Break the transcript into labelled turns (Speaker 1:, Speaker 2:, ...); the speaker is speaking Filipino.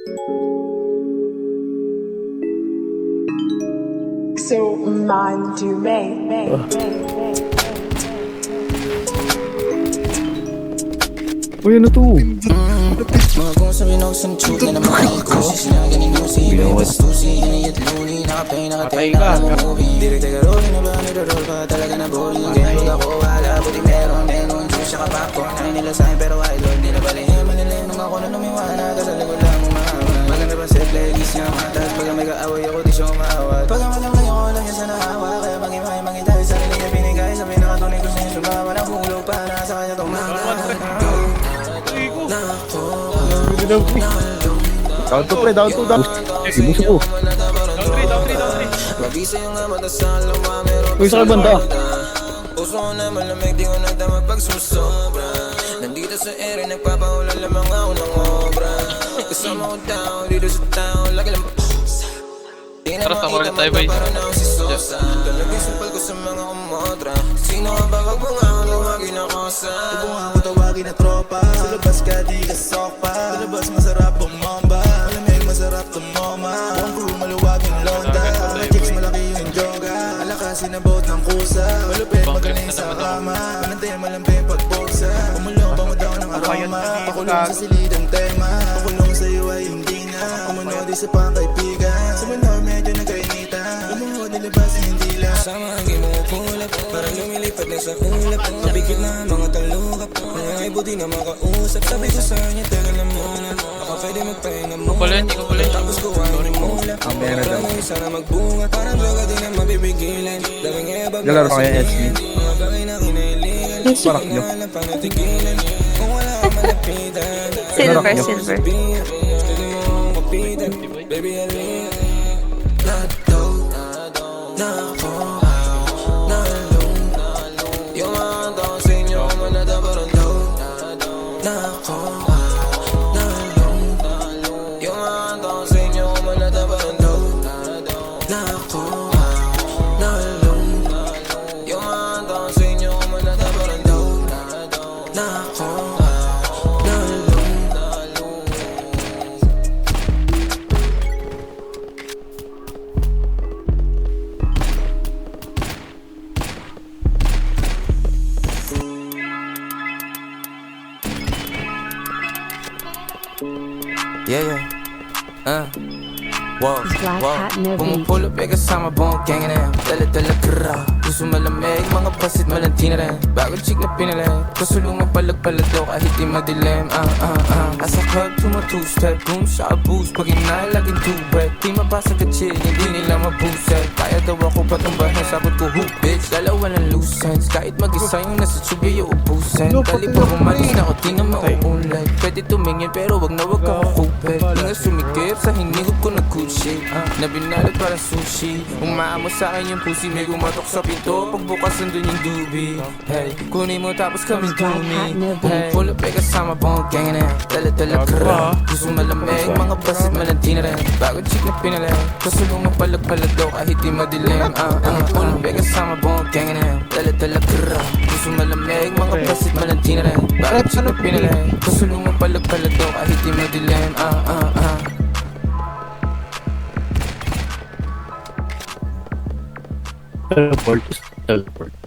Speaker 1: So man do me.
Speaker 2: Uy, ano to?
Speaker 3: Mga kung sabi na usang tsugi na mga ko Sinaga ni Nusi, Bebas Tusi, Hinay at Luni Nakapay, nakatay na ang movie Direct taga rolling na ba, nirarol pa Talaga na boring yung game Huwag ako wala, buti meron Juice siya ka popcorn, ay nila sa'kin pero idol Di na balihin, manilin nung ako na lumiwana Kasali ko lang umahawa Maganda pa set playlist niya matas Pagka may kaaway ako di siya umawat Pagka malamay ako lang yan sa nahawa Kaya magimay, magintay, sarili niya binigay Sabi nakatunay ko sa'yo sumawa Nahulog pa na sa kanya tumangga
Speaker 2: Down to pre, down to. Ibuso ko. Uy, sa banda.
Speaker 3: Puso ko na malamig, di ko na tama pagsusobra Nandito sa ere, nagpapaulan lamang ako ng obra Kasama ko tao, dito sa tao, lagi lang pusa Di na makita magpaparoon ako si Sosa Talagay supal ko sa mga kumotra Sino ka ba, wag mo nga ako tawagin ako sa Huwag mo ako tawagin na tropa Sa labas ka, di ka sopa Sa labas masarap bumomba Malamig, masarap tumoma Buong crew, maluwag yung londa Mga chicks, malaki yung joga Alakasin na boat ng kusa Malupit, magaling sa kama Panantayan, malamping pagboksa Umulong, bango daw ng aroma Pakulong sa silidang tema Pakulong sa'yo ay hindi na Umunod isa pang kaibigan Sumunod, medyo nagkainitan Lumuhod, nilabas, hindi lang Sama ang gimupulap Parang lumilipad na sa ulap Mabigit na mga talukap Mga ay buti na makausap Sabi ko sa kanya, tagal na muna Ako pwede magpahinga muna Tapos kuhanin mula Parang may isa na magbunga Parang droga din na mabibigilan Daming ebag
Speaker 2: Galaro pa kaya SB.
Speaker 3: Mga bagay na kinailingan
Speaker 2: Parak nyo.
Speaker 3: Walang panatigilan Kung wala ka malapitan
Speaker 4: Silver, silver.
Speaker 3: Pwede mo akong kapitan Baby, halina Nadaw na ako Nalong Yung mga tao sa inyo Manada parang daw Na ako Nalong Yung mga tao sa inyo Manada parang daw Na ako Nalong Yung mga tao sa inyo Manada parang daw Na ako Nalong Yeah. Wow,
Speaker 4: Black Hat Movie.
Speaker 3: Pumupulo pe kasama buong gang na yan Dala-dala kara Puso malamig, mga basit malanti na rin Bagong chick na pinalay Kasulungan palag-palag daw kahit di madilim Asa club, tumatustep Boom, sa boost Pag inay, laging tubig Di mabasa ka chill, hindi nila mabuset Kaya daw ako patumbahin, sabot ko who bitch Dalawa ng loose ends Kahit mag-isa yung nasa tube, yung ubusin Dali pa umalis na ako, di na mauulit Pwede tumingin pero wag na wag ka makupit Linga sumikip sa hinihog ko na good shit Na binalot para sushi Umaamo sa akin yung pussy May gumatok sa pinto Pagbukas nandun yung dubi Hey, kunin mo tapos kami dumi Hey, pull up eh kasama buong gang na yan Dala-dala kara Gusto malamig Mga basit malanti na rin Bagong chick na pinalay Kasulungan palag-palag daw kahit di madilim Pull up eh kasama buong gang na yan Dala-dala kara Gusto malamig Mga basit malanti na rin Bagong chick na pinalay Kasulungan palag-palag daw kahit di madilim
Speaker 2: Teleport. Teleport.